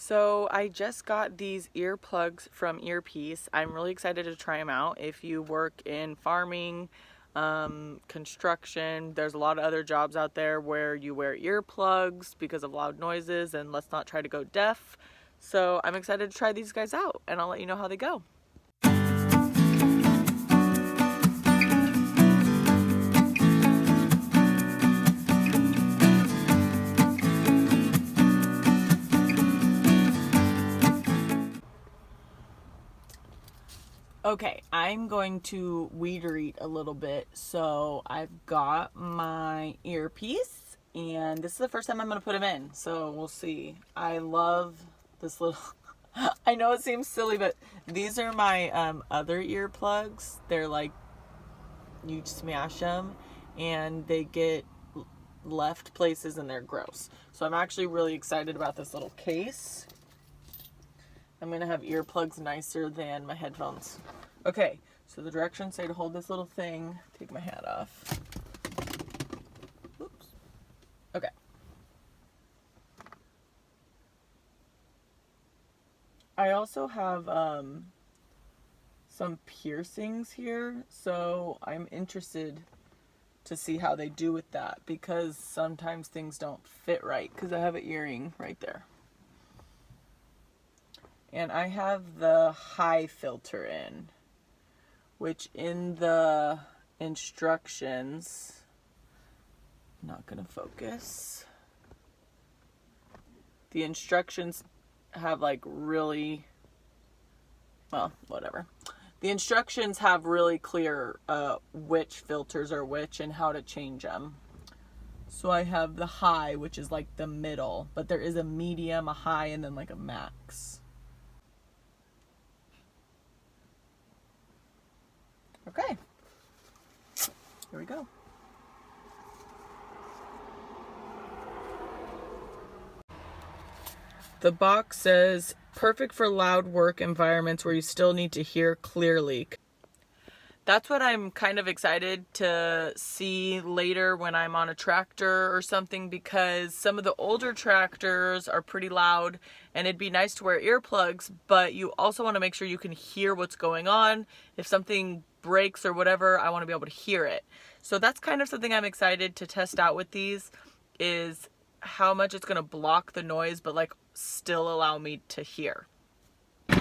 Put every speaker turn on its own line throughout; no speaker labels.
So I just got these earplugs from EarPeace. I'm really excited to try them out. If you work in farming, construction, there's a lot of other jobs out there where you wear earplugs because of loud noises, and let's not try to go deaf. So I'm excited to try these guys out, and I'll let you know how they go. Okay, I'm going to weeder eat a little bit. So I've got my earpiece, and this is the first time I'm going to put them in. So we'll see. I love this little, I know it seems silly, but these are my other earplugs. They're like, you smash them and they get left places and they're gross. So I'm actually really excited about this little case. I'm going to have earplugs nicer than my headphones. Okay, so the directions say to hold this little thing, take my hat off. Oops. Okay. I also have some piercings here, so I'm interested to see how they do with that, because sometimes things don't fit right, because I have an earring right there. And I have the high filter in, which in the instructions, not gonna focus. The instructions have like really, well, whatever. The instructions have really clear which filters are which and how to change them. So I have the high, which is like the middle, but there is a medium, a high, and then like a max. Okay, here we go. The box says, perfect for loud work environments where you still need to hear clearly. That's what I'm kind of excited to see later when I'm on a tractor or something, because some of the older tractors are pretty loud and it'd be nice to wear earplugs, but you also want to make sure you can hear what's going on. If something breaks or whatever, I want to be able to hear it. So that's kind of something I'm excited to test out with these, is how much it's going to block the noise but like still allow me to hear. Go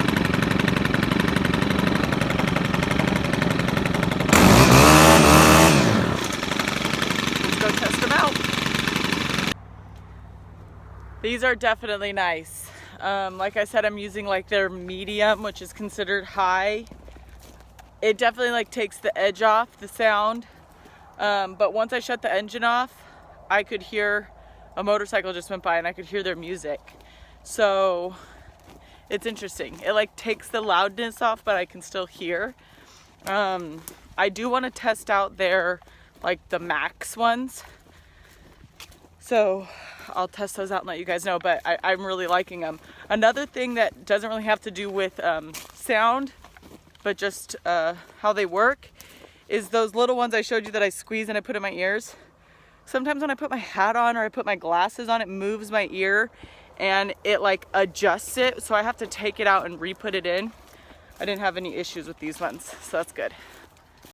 test them out. These are definitely nice. Like I said, I'm using like their medium, which is considered high. It definitely like takes the edge off the sound. But once I shut the engine off, I could hear a motorcycle just went by and I could hear their music. So it's interesting. It like takes the loudness off, but I can still hear. I do want to test out their like the max ones, so I'll test those out and let you guys know, but I'm really liking them. Another thing that doesn't really have to do with sound, but just how they work, is those little ones I showed you that I squeeze and I put in my ears. Sometimes when I put my hat on or I put my glasses on, it moves my ear and it like adjusts it, so I have to take it out and re-put it in. I didn't have any issues with these ones, so that's good.